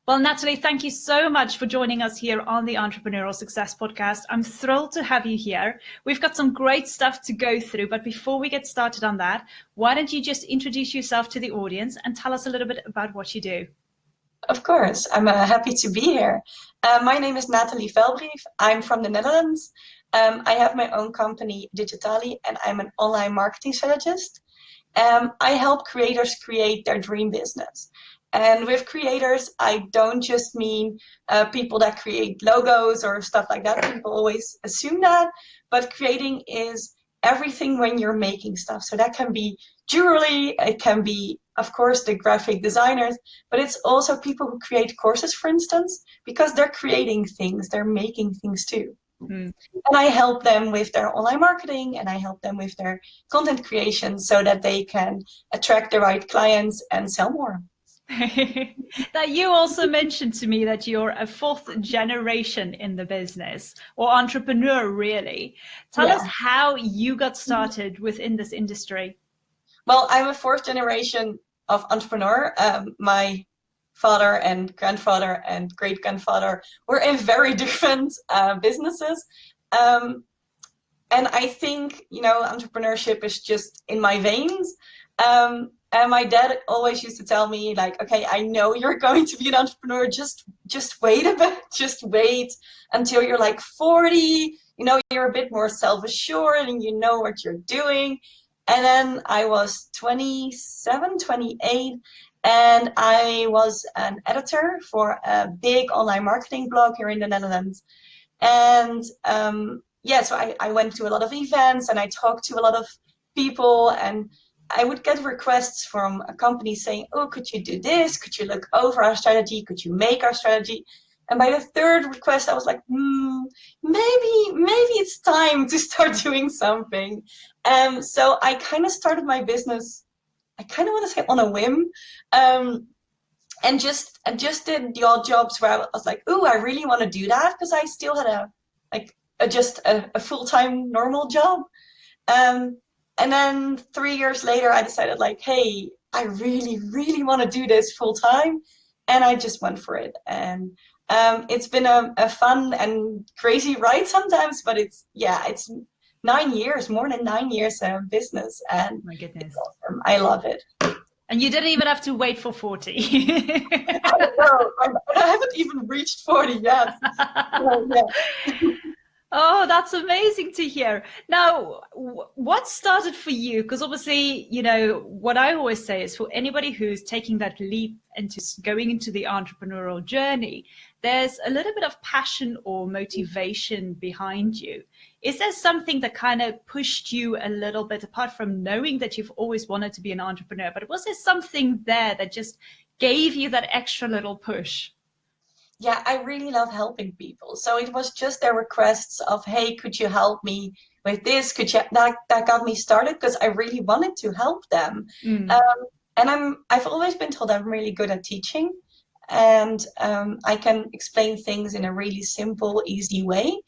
Well, Natalie, thank you so much for joining us here on the Entrepreneurial Success Podcast. I'm thrilled to have you here. We've got some great stuff to go through, but before we get started on that, why don't you just introduce yourself to the audience and tell us a little bit about what you do? Of course, I'm happy to be here. My name is Natalie Vijlbrief. I'm from the Netherlands. I have my own company, Natalie, and I'm an online marketing strategist. I help creators create their dream business. And with creators, I don't just mean people that create logos or stuff like that. People always assume that, but creating is everything when you're making stuff. So that can be jewelry, it can be, of course, the graphic designers, but it's also people who create courses, for instance, because they're creating things, they're making things too. And I help them with their online marketing and I help them with their content creation so that they can attract the right clients and sell more. Now, you also mentioned to me that you're a fourth generation in the business, or entrepreneur, really. Tell us how you got started within this industry. Well, I'm a fourth generation of entrepreneur. My father and grandfather and great-grandfather were in very different businesses. And I think, entrepreneurship is just in my veins. And my dad always used to tell me, like, okay, I know you're going to be an entrepreneur. Just wait a bit. Just wait until you're like 40. You're a bit more self-assured and you know what you're doing. And then I was 27, 28, and I was an editor for a big online marketing blog here in the Netherlands. And so I went to a lot of events and I talked to a lot of people, and I would get requests from a company saying, oh, could you do this? Could you look over our strategy? Could you make our strategy? And by the third request, I was like, maybe it's time to start doing something. So I kind of started my business, I kind of want to say on a whim, and just did the odd jobs where I was like, oh, I really want to do that, because I still had a full-time normal job. And then 3 years later, I decided, like, hey, I really, really want to do this full time. And I just went for it. And it's been a fun and crazy ride sometimes, but it's 9 years, more than 9 years of business. And my goodness, it's awesome. I love it. And you didn't even have to wait for 40. I don't know. I haven't even reached 40 yet. Oh, that's amazing to hear. Now, what started for you? Because obviously, what I always say is for anybody who's taking that leap into going into the entrepreneurial journey, there's a little bit of passion or motivation behind you. Is there something that kind of pushed you a little bit, apart from knowing that you've always wanted to be an entrepreneur, but was there something there that just gave you that extra little push? Yeah, I really love helping people. So it was just their requests of, hey, could you help me with this? That got me started, because I really wanted to help them. And I've always been told I'm really good at teaching, and I can explain things in a really simple, easy way.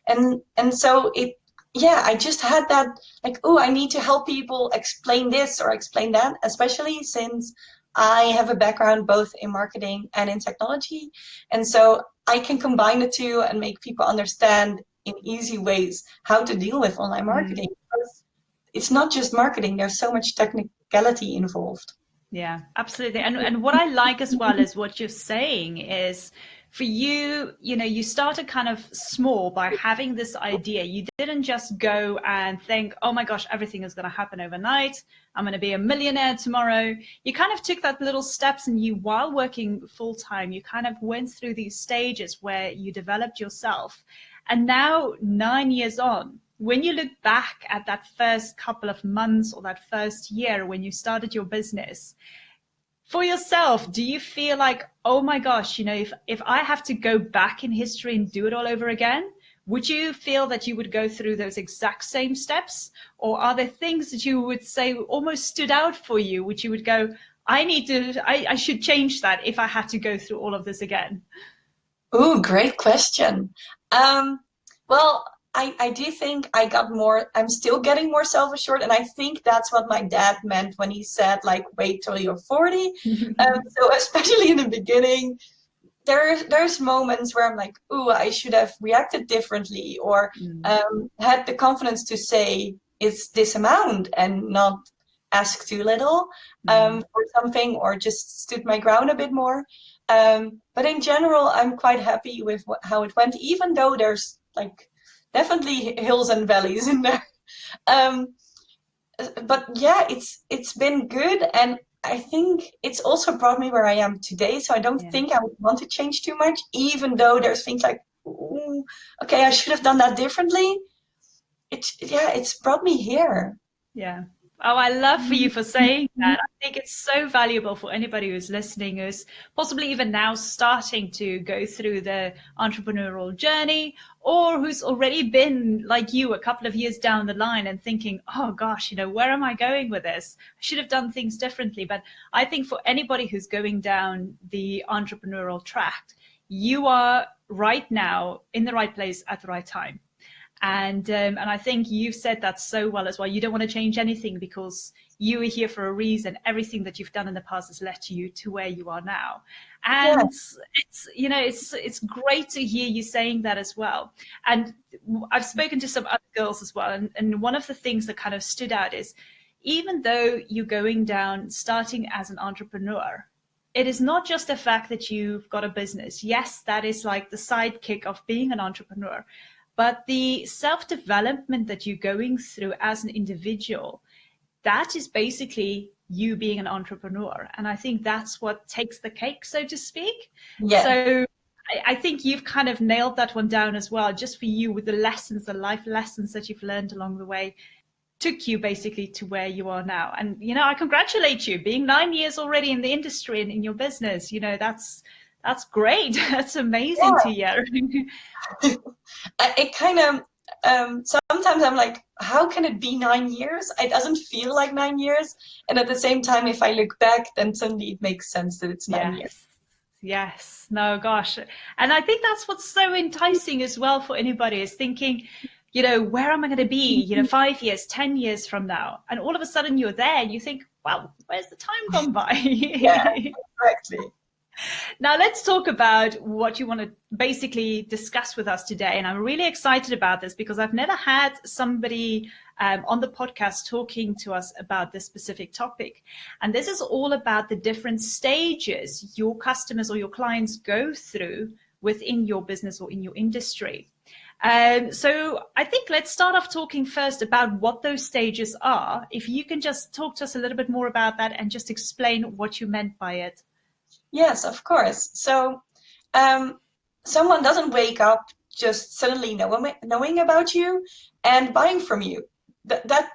And so I just had that, like, oh, I need to help people explain this or explain that, especially since I have a background both in marketing and in technology. And so I can combine the two and make people understand in easy ways how to deal with online marketing. It's not just marketing, there's so much technicality involved. Yeah, absolutely. And what I like as well is what you're saying is, for you, you started kind of small by having this idea. You didn't just go and think, oh my gosh, everything is going to happen overnight. I'm going to be a millionaire tomorrow. You kind of took that little steps, and you, while working full time, you kind of went through these stages where you developed yourself. And now, 9 years on, when you look back at that first couple of months or that first year when you started your business, for yourself, do you feel like, oh my gosh, if I have to go back in history and do it all over again, would you feel that you would go through those exact same steps? Or are there things that you would say almost stood out for you, which you would go, I should change that if I had to go through all of this again? Ooh, great question. Well, I do think I'm still getting more self-assured, and I think that's what my dad meant when he said, like, wait till you're 40. So especially in the beginning, there's moments where I'm like, ooh, I should have reacted differently, or had the confidence to say it's this amount and not ask too little for something, or just stood my ground a bit more. But in general, I'm quite happy with how it went, even though there's like definitely hills and valleys in there. Um, but yeah, it's been good, and I think it's also brought me where I am today. So I don't think I would want to change too much, even though there's things like, ooh, okay, I should have done that differently. It's brought me here. Yeah. Oh, I love for you for saying that. I think it's so valuable for anybody who's listening, who's possibly even now starting to go through the entrepreneurial journey, or who's already been like you a couple of years down the line and thinking, oh gosh, where am I going with this? I should have done things differently. But I think for anybody who's going down the entrepreneurial track, you are right now in the right place at the right time. And I think you've said that so well as well. You don't want to change anything because you are here for a reason. Everything that you've done in the past has led you to where you are now. And it's great to hear you saying that as well. And I've spoken to some other girls as well. And one of the things that kind of stood out is, even though you're going down, starting as an entrepreneur, it is not just the fact that you've got a business. Yes, that is like the sidekick of being an entrepreneur. But the self-development that you're going through as an individual, that is basically you being an entrepreneur. And I think that's what takes the cake, so to speak. Yeah. So I think you've kind of nailed that one down as well, just for you, with the lessons, the life lessons that you've learned along the way, took you basically to where you are now. And, I congratulate you, being 9 years already in the industry and in your business. That's great. That's amazing to hear. It kind of sometimes I'm like, how can it be 9 years? It doesn't feel like 9 years, and at the same time, if I look back, then suddenly it makes sense that it's 9 years. Yes. No, gosh. And I think that's what's so enticing as well for anybody, is thinking, where am I going to be, 5 years, 10 years from now? And all of a sudden you're there and you think, wow, where's the time gone by? Yeah, exactly. Now let's talk about what you want to basically discuss with us today. And I'm really excited about this because I've never had somebody on the podcast talking to us about this specific topic. And this is all about the different stages your customers or your clients go through within your business or in your industry. So I think let's start off talking first about what those stages are. If you can just talk to us a little bit more about that and just explain what you meant by it. Yes, of course. So someone doesn't wake up just suddenly knowing about you and buying from you. That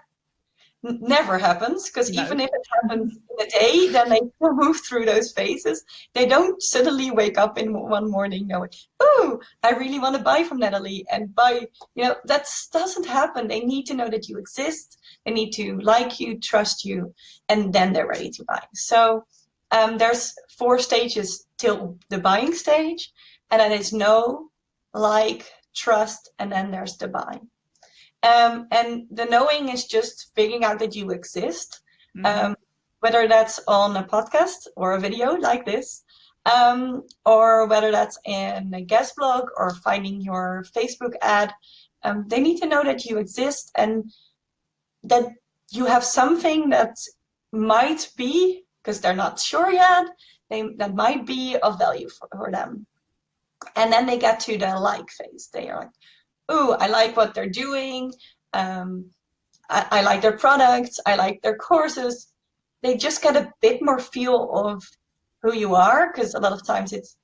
never happens, because even if it happens in a day, then they still move through those phases. They don't suddenly wake up in one morning knowing, oh, I really want to buy from Natalie and buy, that doesn't happen. They need to know that you exist. They need to like you, trust you, and then they're ready to buy. So there's 4 stages till the buying stage, and then it's know, like, trust, and then there's the buy. And the knowing is just figuring out that you exist, whether that's on a podcast or a video like this, or whether that's in a guest blog or finding your Facebook ad. They need to know that you exist and that you have something that might be, because they're not sure yet, that might be of value for them. And then they get to the like phase. They are like, ooh, I like what they're doing. I like their products. I like their courses. They just get a bit more feel of who you are, because a lot of times it's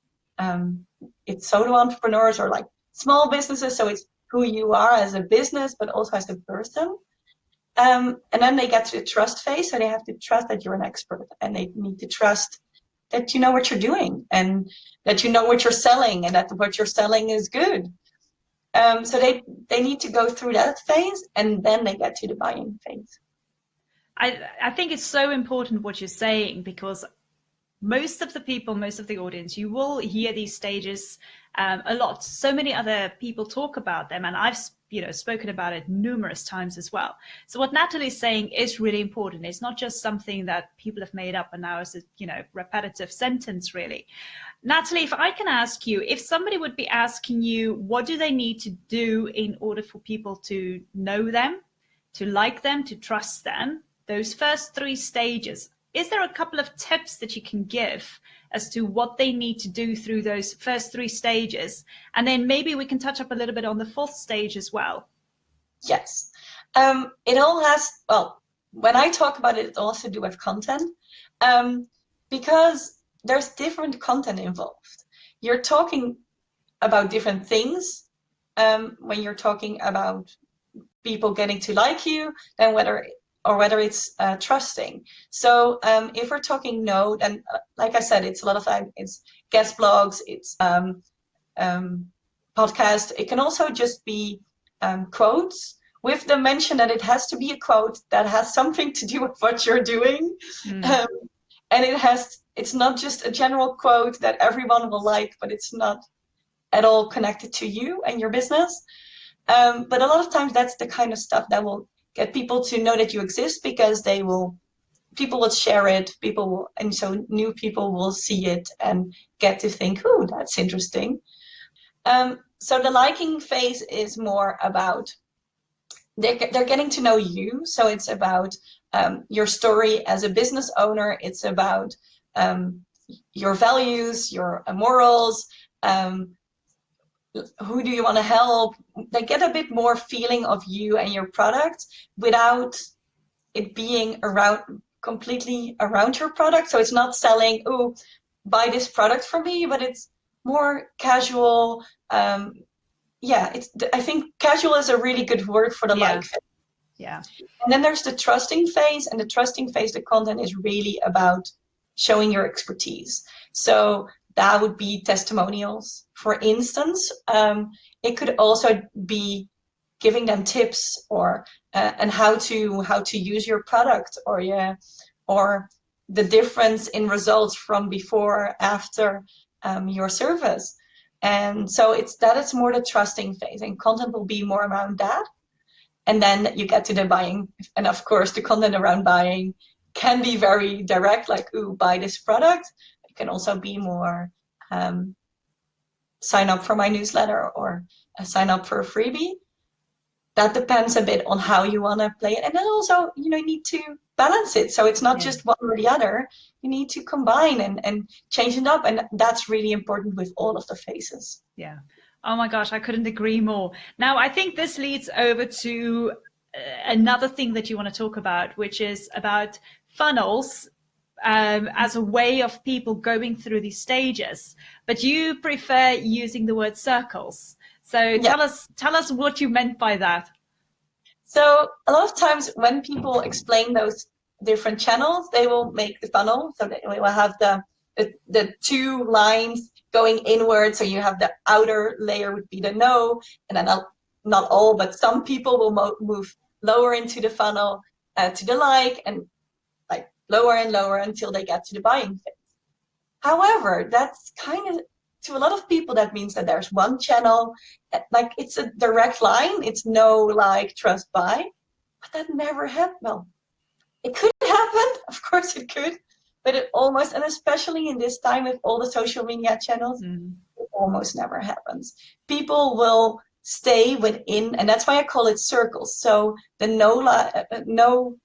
solo entrepreneurs or like small businesses. So it's who you are as a business, but also as a person. And then they get to the trust phase. So they have to trust that you're an expert, and they need to trust that you know what you're doing and that you know what you're selling and that what you're selling is good. So they need to go through that phase, and then they get to the buying phase. I think it's so important what you're saying, because most of the people, most of the audience, you will hear these stages a lot. So many other people talk about them, and I've spoken about it numerous times as well. So what Natalie's saying is really important. It's not just something that people have made up and now is a repetitive sentence, really. Natalie, if I can ask you, if somebody would be asking you, what do they need to do in order for people to know them, to like them, to trust them, those first three stages, is there a couple of tips that you can give as to what they need to do through those first three stages? And then maybe we can touch up a little bit on the fourth stage as well. Yes. It all has, well, when I talk about it, it all has to do with content, because there's different content involved. You're talking about different things when you're talking about people getting to like you, then whether it's trusting. So if we're talking no, then like I said, it's a lot of time, it's guest blogs, it's podcast. It can also just be quotes, with the mention that it has to be a quote that has something to do with what you're doing. And it's not just a general quote that everyone will like, but it's not at all connected to you and your business. But a lot of times that's the kind of stuff that will get people to know that you exist, because people will share it, and so new people will see it and get to think, oh, that's interesting. So the liking phase is more about they're getting to know you. So it's about your story as a business owner. It's about your values, your morals. Who do you want to help? They get a bit more feeling of you and your product without it being completely around your product. So it's not selling, oh, buy this product from me, but it's more casual. I think casual is a really good word for the like phase. Yeah. And then there's the trusting phase, and the trusting phase, the content is really about showing your expertise. So that would be testimonials, for instance. It could also be giving them tips or and how to use your product, or the difference in results from before, after your service. And so that is more the trusting phase, and content will be more around that. And then you get to the buying, and of course the content around buying can be very direct, like, ooh, buy this product. It can also be more sign up for my newsletter, or sign up for a freebie. That depends a bit on how you want to play it. And then also, you need to balance it. So it's not just one or the other. You need to combine and change it up. And that's really important with all of the phases. Yeah. Oh my gosh, I couldn't agree more. Now, I think this leads over to another thing that you want to talk about, which is about funnels as a way of people going through these stages. But you prefer using the word circles. So tell us what you meant by that. So a lot of times when people explain those different channels, they will make the funnel. So they will have the two lines going inward. So you have the outer layer would be the no, and then not all, but some people will move lower into the funnel to the like, and like lower and lower until they get to the buying phase. However, that's kind of, to a lot of people, that means that there's one channel, like it's a direct line. It's no, like, trust, buy, but that never happened. Well, it could happen, of course it could, but it almost, and especially in this time with all the social media channels, it almost never happens. People will stay within, and that's why I call it circles. So the no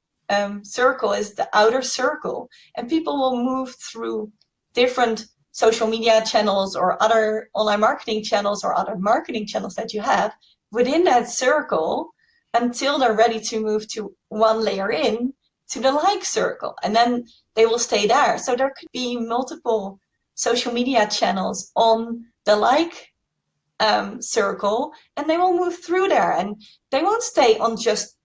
circle is the outer circle, and people will move through different social media channels or other online marketing channels or other marketing channels that you have within that circle until they're ready to move to one layer in to the like circle, and then they will stay there. So there could be multiple social media channels on the like circle, and they will move through there, and they won't stay on just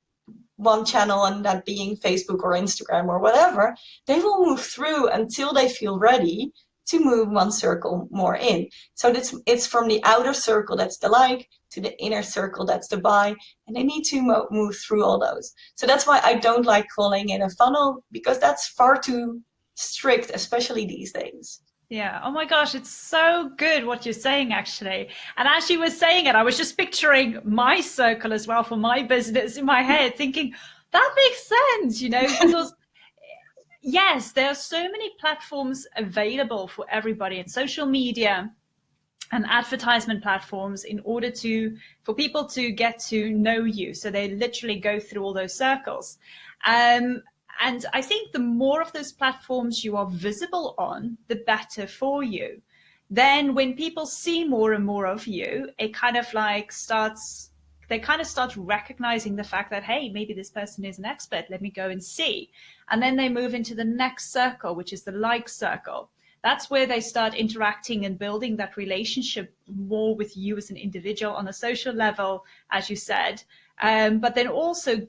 one channel, and that being Facebook or Instagram or whatever. They will move through until they feel ready to move one circle more in. So it's from the outer circle, that's the like, to the inner circle, that's the buy, and they need to move through all those. So that's why I don't like calling it a funnel, because that's far too strict, especially these days. Yeah. Oh my gosh, it's so good what you're saying, actually. And as you were saying it, I was just picturing my circle as well for my business in my head, thinking that makes sense, because yes, there are so many platforms available for everybody in social media and advertisement platforms in order for people to get to know you. So they literally go through all those circles. And I think the more of those platforms you are visible on, the better for you. Then when people see more and more of you, it kind of like they kind of start recognizing the fact that, hey, maybe this person is an expert, let me go and see. And then they move into the next circle, which is the like circle. That's where they start interacting and building that relationship more with you as an individual on a social level, as you said. But then also,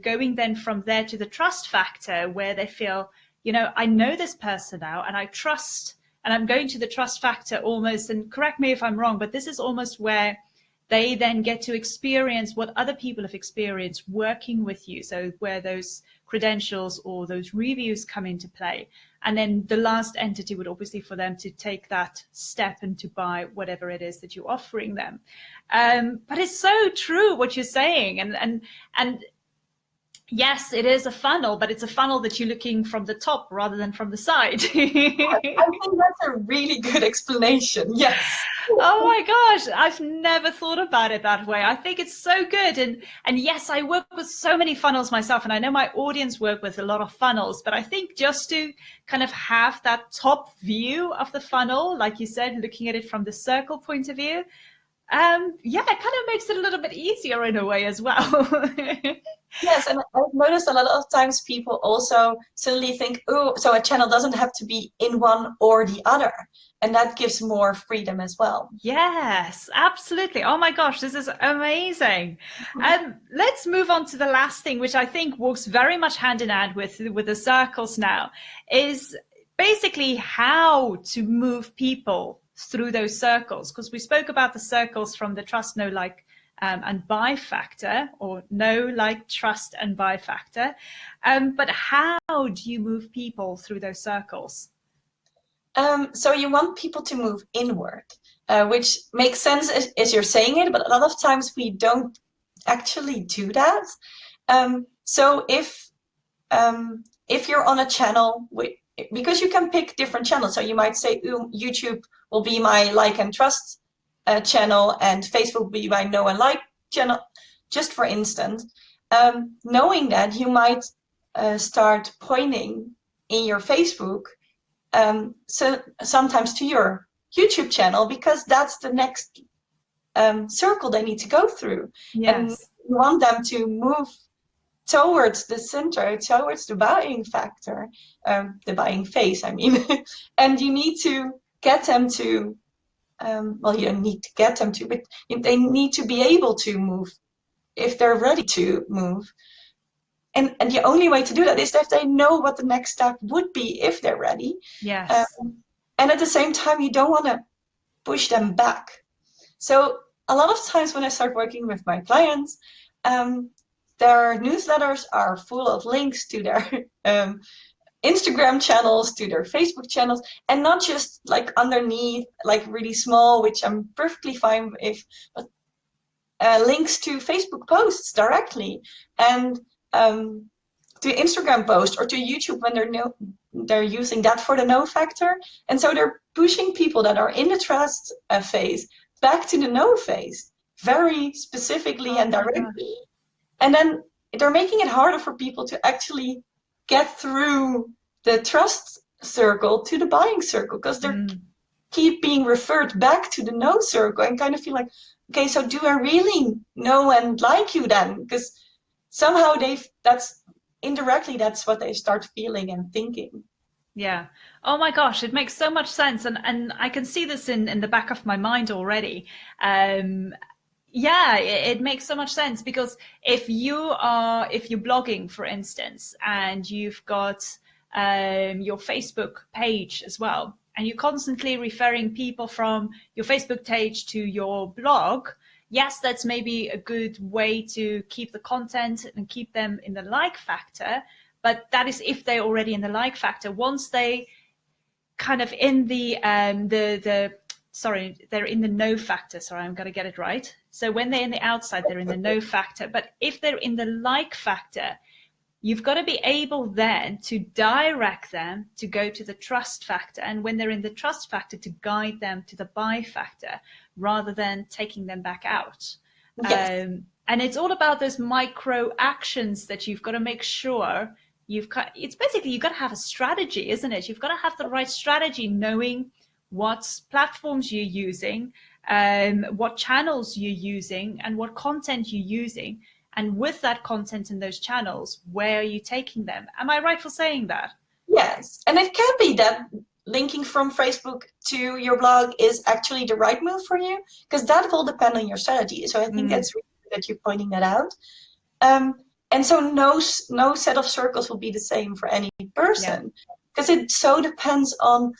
going then from there to the trust factor, where they feel, I know this person now and I trust, and I'm going to the trust factor almost, and correct me if I'm wrong, but this is almost where they then get to experience what other people have experienced working with you. So where those credentials or those reviews come into play. And then the last entity would obviously for them to take that step and to buy whatever it is that you're offering them. But it's so true what you're saying. And yes, it is a funnel, but it's a funnel that you're looking from the top rather than from the side. I think that's a really good explanation. Yes. Oh my gosh, I've never thought about it that way. I think it's so good. And yes, I work with so many funnels myself, and I know my audience work with a lot of funnels, but I think just to kind of have that top view of the funnel, like you said, looking at it from the circle point of view, it kind of makes it a little bit easier in a way as well. Yes, and I've noticed a lot of times people also suddenly think, oh, so a channel doesn't have to be in one or the other. And that gives more freedom as well. Yes, absolutely. Oh my gosh, this is amazing. Let's move on to the last thing, which I think works very much hand in hand with the circles now, is basically how to move people through those circles. Because we spoke about the circles from the trust, know, like, and buy factor, or know, like, trust and buy factor. But how do you move people through those circles? So you want people to move inward, which makes sense as you're saying it, but a lot of times we don't actually do that. So if you're on a channel, because you can pick different channels, so you might say, YouTube will be my like and trust channel, and Facebook will be my know and like channel, just for instance. Knowing that, you might start pointing in your Facebook so sometimes to your YouTube channel, because that's the next circle they need to go through. Yes. And you want them to move towards the center, towards the buying factor, the buying phase, I mean. And you need to get them to, well, you don't need to get them to, but they need to be able to move if they're ready to move. And the only way to do that is that they know what the next step would be if they're ready. Yes. And at the same time, you don't want to push them back. So a lot of times when I start working with my clients, their newsletters are full of links to their Instagram channels, to their Facebook channels, and not just like underneath, like really small, which I'm perfectly fine with, but links to Facebook posts directly, and to Instagram post or to YouTube when they're using that for the know factor. And so they're pushing people that are in the trust phase back to the know phase very specifically and directly. And then they're making it harder for people to actually get through the trust circle to the buying circle, because they're keep being referred back to the know circle and kind of feel like, okay, so do I really know and like you then? Because somehow that's indirectly, that's what they start feeling and thinking. Yeah. Oh my gosh, it makes so much sense. And I can see this in the back of my mind already. Yeah, it makes so much sense, because if you're blogging, for instance, and you've got your Facebook page as well, and you're constantly referring people from your Facebook page to your blog, yes, that's maybe a good way to keep the content and keep them in the like factor. But that is if they're already in the like factor. Once they kind of in they're in the know factor. Sorry, I'm going to get it right. So when they're in the outside, they're in the know factor. But if they're in the like factor, you've got to be able then to direct them to go to the trust factor. And when they're in the trust factor, to guide them to the buy factor rather than taking them back out. Yes. And it's all about those micro actions that you've got to make sure you've got. It's basically, you've got to have a strategy, isn't it? You've got to have the right strategy, knowing what platforms you're using, what channels you're using, and what content you're using. And with that content in those channels, where are you taking them? Am I right for saying that? Yes. And it can be that linking from Facebook to your blog is actually the right move for you, because that will depend on your strategy. So I think that's really good that you're pointing that out. And so no set of circles will be the same for any person, because it so depends on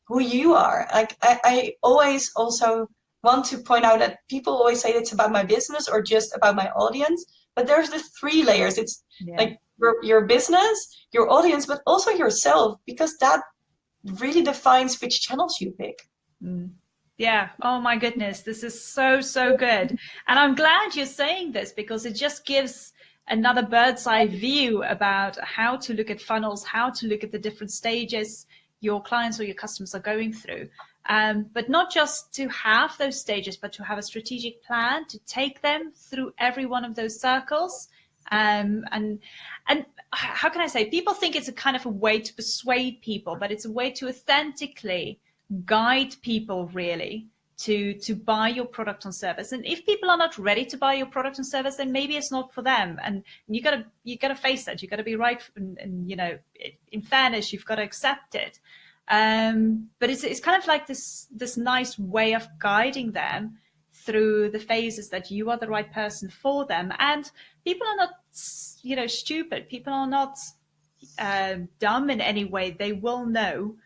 who you are. Like I always also want to point out that people always say it's about my business or just about my audience, but there's the 3 layers. It's like your business, your audience, but also yourself, because that really defines which channels you pick. Yeah. Oh my goodness. This is so, so good. And I'm glad you're saying this, because it just gives another bird's eye view about how to look at funnels, how to look at the different stages your clients or your customers are going through. But not just to have those stages, but to have a strategic plan to take them through every one of those circles. And how can I say, people think it's a kind of a way to persuade people, but it's a way to authentically guide people really to buy your product and service. And if people are not ready to buy your product and service, then maybe it's not for them. And you gotta face that. You gotta be right. And you know, in fairness, you've got to accept it. But it's kind of like this nice way of guiding them through the phases that you are the right person for them. And people are not, you know, stupid. People are not dumb in any way. They will know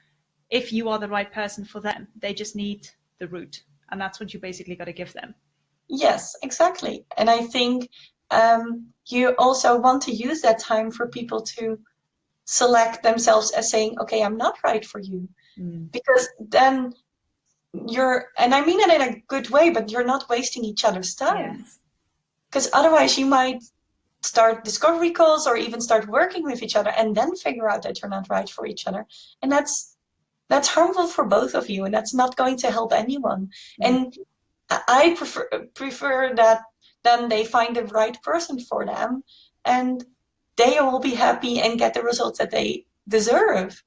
if you are the right person for them. They just need the route, and that's what you basically got to give them. Yes, exactly. And I think you also want to use that time for people to select themselves as saying, okay, I'm not right for you. Because then and I mean it in a good way, but you're not wasting each other's time. Because otherwise you might start discovery calls or even start working with each other and then figure out that you're not right for each other. And that's harmful for both of you, and that's not going to help anyone. And I prefer that then they find the right person for them, and they will be happy and get the results that they deserve.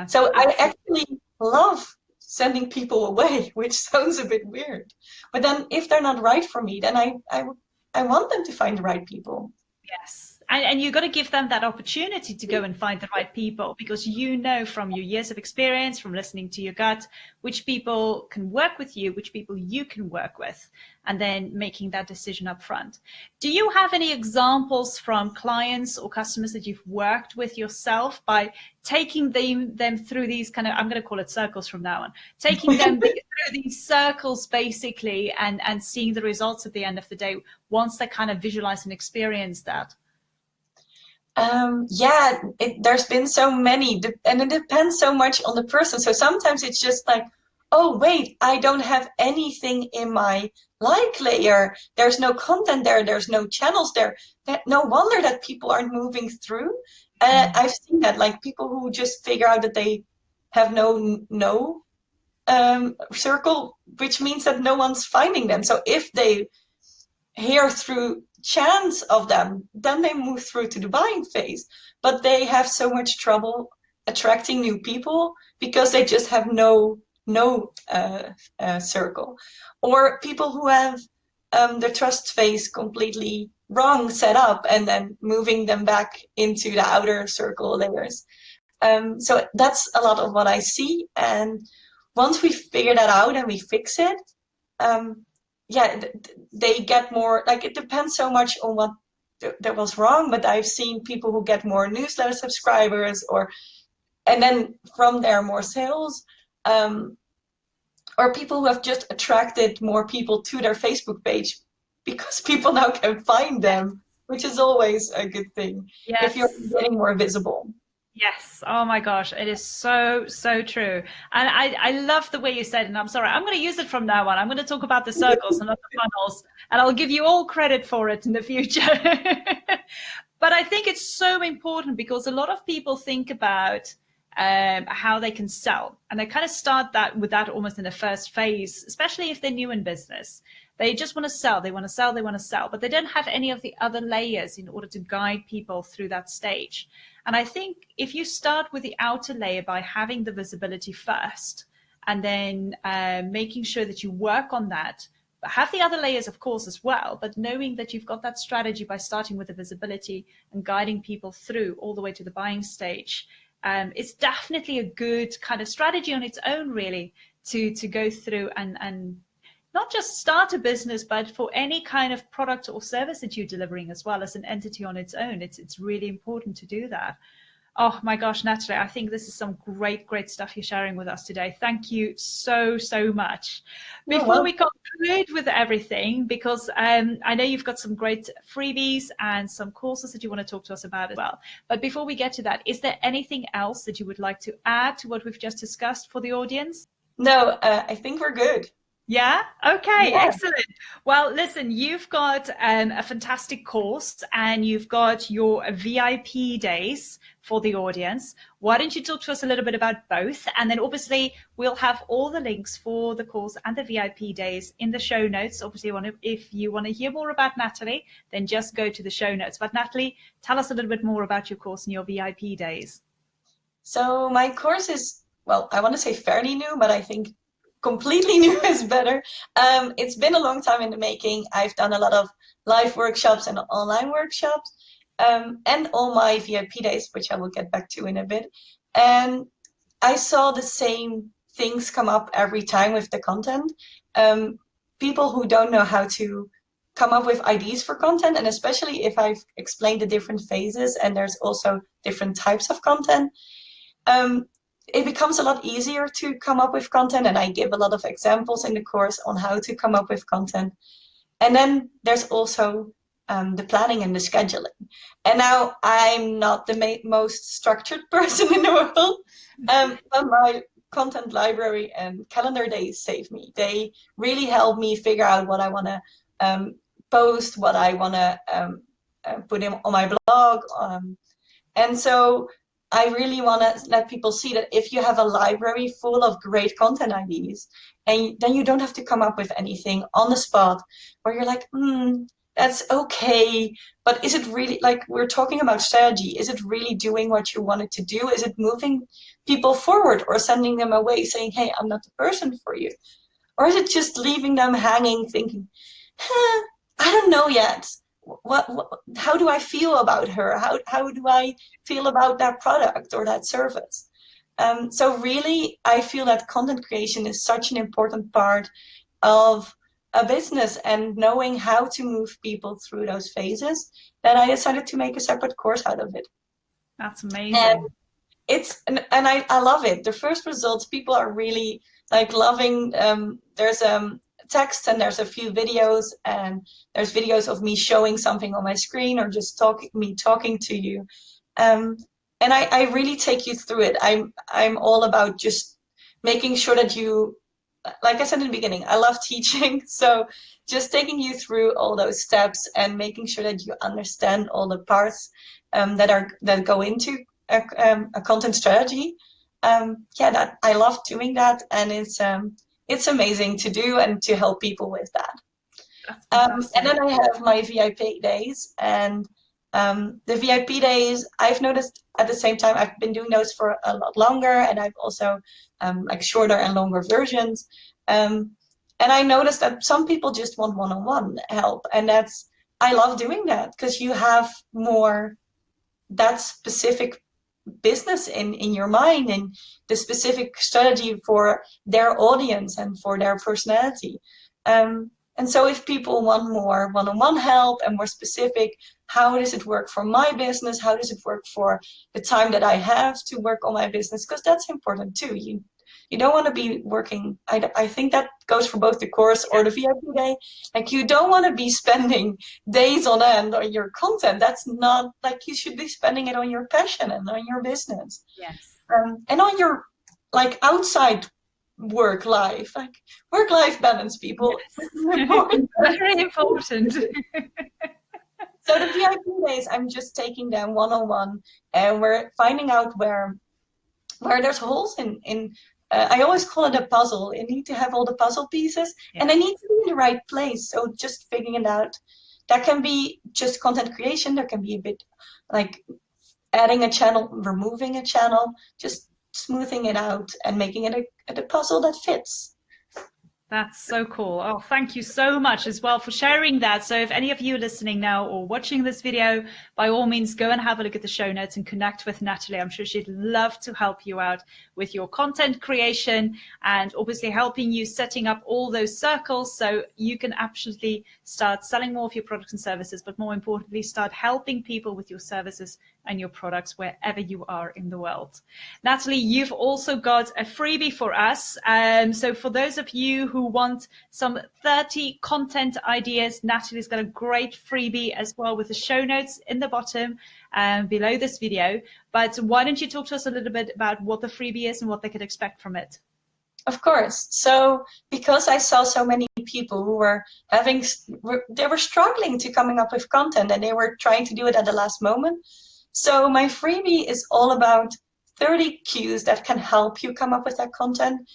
So I actually love sending people away, which sounds a bit weird. But then if they're not right for me, then I want them to find the right people. Yes. And you've got to give them that opportunity to go and find the right people, because you know from your years of experience, from listening to your gut, which people can work with you, which people you can work with, and then making that decision up front. Do you have any examples from clients or customers that you've worked with yourself by taking them through these kind of, I'm going to call it circles from now on, taking them through these circles basically, and seeing the results at the end of the day once they kind of visualize and experience that? There's been so many, and it depends so much on the person. So sometimes it's just like, oh wait, I don't have anything in my like layer. There's no content there. There's no channels there. No wonder that people aren't moving through. I've seen that, like people who just figure out that they have no circle, which means that no one's finding them. So if they hear through chance of them, then they move through to the buying phase. But they have so much trouble attracting new people because they just have no circle. Or people who have the trust phase completely wrong set up and then moving them back into the outer circle layers. So that's a lot of what I see. And once we figure that out and we fix it, they get more, like it depends so much on what that was wrong, but I've seen people who get more newsletter subscribers, and then from there more sales, or people who have just attracted more people to their Facebook page because people now can find them, which is always a good thing if you're getting more visible. Yes. Oh my gosh. It is so, so true. And I love the way you said, and I'm sorry, I'm going to use it from now on. I'm going to talk about the circles and not the funnels, and I'll give you all credit for it in the future. But I think it's so important because a lot of people think about how they can sell, and they kind of start that with that almost in the first phase, especially if they're new in business. They just want to sell, they want to sell, they want to sell, but they don't have any of the other layers in order to guide people through that stage. And I think if you start with the outer layer by having the visibility first, and then making sure that you work on that, have the other layers, of course, as well, but knowing that you've got that strategy by starting with the visibility and guiding people through all the way to the buying stage, it's definitely a good kind of strategy on its own, really, to go through and not just start a business, but for any kind of product or service that you're delivering as well as an entity on its own. It's really important to do that. Oh my gosh, Natalie, I think this is some great stuff you're sharing with us today. Thank you so much. Before we conclude with everything, because I know you've got some great freebies and some courses that you want to talk to us about as well. But before we get to that, is there anything else that you would like to add to what we've just discussed for the audience? No, I think we're good. Yeah. Okay. Yeah. Excellent. Well, listen, you've got a fantastic course and you've got your VIP days for the audience. Why don't you talk to us a little bit about both? And then obviously we'll have all the links for the course and the VIP days in the show notes. Obviously, if you want to hear more about Natalie, then just go to the show notes. But Natalie, tell us a little bit more about your course and your VIP days. So my course is, well, I want to say fairly new, but I think completely new is better. It's been a long time in the making. I've done a lot of live workshops and online workshops, and all my VIP days, which I will get back to in a bit. And I saw the same things come up every time with the content. People who don't know how to come up with ideas for content, and especially if I've explained the different phases and there's also different types of content, it becomes a lot easier to come up with content, and I give a lot of examples in the course on how to come up with content. And then there's also the planning and the scheduling. And now I'm not the most structured person in the world, but my content library and calendar days save me. They really help me figure out what I want to post, what I want to put in on my blog. And so I really want to let people see that if you have a library full of great content ideas, and then you don't have to come up with anything on the spot where you're like, that's okay, but is it really, like we're talking about strategy, is it really doing what you want it to do? Is it moving people forward or sending them away saying, hey, I'm not the person for you? Or is it just leaving them hanging thinking, I don't know yet. How do I feel about her? How do I feel about that product or that service? So really, I feel that content creation is such an important part of a business, and knowing how to move people through those phases, that I decided to make a separate course out of it. That's amazing. And I love it. The first results, people are really like loving. There's text and there's a few videos, and there's videos of me showing something on my screen or just talking to you, and I really take you through it. I'm all about just making sure that you, like I said in the beginning, I love teaching, so just taking you through all those steps and making sure that you understand all the parts that go into a content strategy. That I love doing that, and it's amazing to do and to help people with that. And then I have my VIP days, and the VIP days, I've noticed at the same time, I've been doing those for a lot longer, and I've also like shorter and longer versions. And I noticed that some people just want one-on-one help, and I love doing that because you have more that specific business in your mind and the specific strategy for their audience and for their personality. And so if people want more one-on-one help and more specific, how does it work for my business? How does it work for the time that I have to work on my business? Because that's important too. You don't want to be working, I think that goes for both the course or the VIP day. Like, you don't want to be spending days on end on your content. That's not, like, you should be spending it on your passion and on your business. Yes. And on your, like, outside work life, like work-life balance, people. Yes. Very important. So the VIP days, I'm just taking them one-on-one, and we're finding out where there's holes in I always call it a puzzle. You need to have all the puzzle pieces, Yeah. and they need to be in the right place. So just figuring it out. That can be just content creation. There can be a bit like adding a channel, removing a channel, just smoothing it out and making it a puzzle that fits. That's so cool. Oh, thank you so much as well for sharing that. So if any of you are listening now or watching this video, by all means, go and have a look at the show notes and connect with Natalie. I'm sure she'd love to help you out with your content creation and obviously helping you setting up all those circles so you can absolutely start selling more of your products and services, but more importantly, start helping people with your services and your products wherever you are in the world. Natalie, you've also got a freebie for us. So for those of you who want some 30 content ideas, Natalie's got a great freebie as well with the show notes in the bottom below this video. But why don't you talk to us a little bit about what the freebie is and what they could expect from it? Of course. So because I saw so many people who were they were struggling to coming up with content and they were trying to do it at the last moment. So my freebie is all about 30 cues that can help you come up with that content.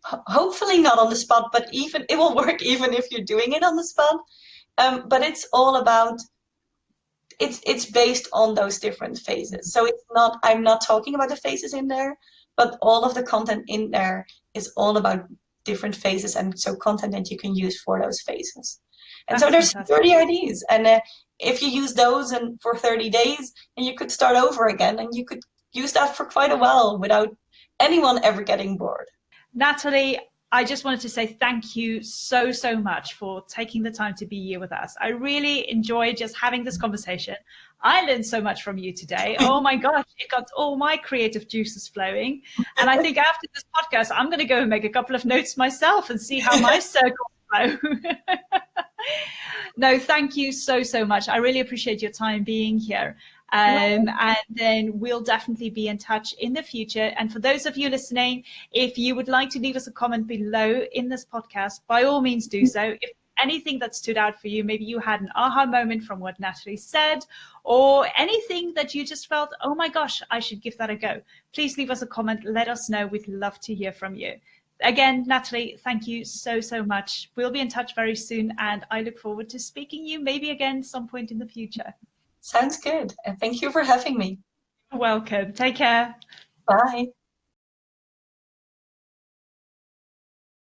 Hopefully not on the spot, but even it will work even if you're doing it on the spot. But it's all about, it's based on those different phases. So it's not, I'm not talking about the phases in there, but all of the content in there is all about different phases, and so content that you can use for those phases. And so there's Fantastic. 30 IDs, and if you use those and for 30 days, and you could start over again, and you could use that for quite a while without anyone ever getting bored. Natalie, I just wanted to say thank you so, so much for taking the time to be here with us. I really enjoyed just having this conversation. I learned so much from you today. Oh my gosh, it got all my creative juices flowing. And I think after this podcast, I'm going to go and make a couple of notes myself and see how my circles flow. No, thank you so, so much. I really appreciate your time being here. And then we'll definitely be in touch in the future. And for those of you listening, if you would like to leave us a comment below in this podcast, by all means do so. If anything that stood out for you, maybe you had an aha moment from what Natalie said, or anything that you just felt, oh my gosh, I should give that a go, please leave us a comment. Let us know. We'd love to hear from you. Again, Natalie, thank you so, so much. We'll be in touch very soon, and I look forward to speaking to you maybe again some point in the future. Sounds good. And thank you for having me. You're welcome. Take care. Bye.